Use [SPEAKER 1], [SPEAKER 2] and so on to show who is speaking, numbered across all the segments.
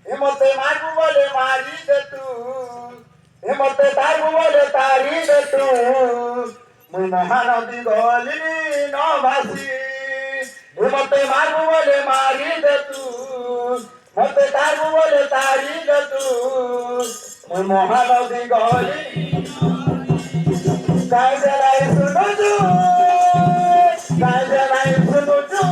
[SPEAKER 1] হেমতে মারবো বলে মারি দে তু হেমতে তারবো বলে তারি দে তু মুই মহানদী গলি ন ভাসি হেমতে মারবো বলে মারি দে তু মতে তারবো বলে তারি দে তু মুই মহানদী গলি গায় জলাই শুনো তু গায় জলাই শুনো তু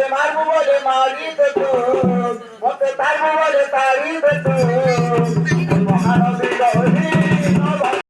[SPEAKER 1] Margo, vale, marido, tú, no te targo, vale, marido, tú.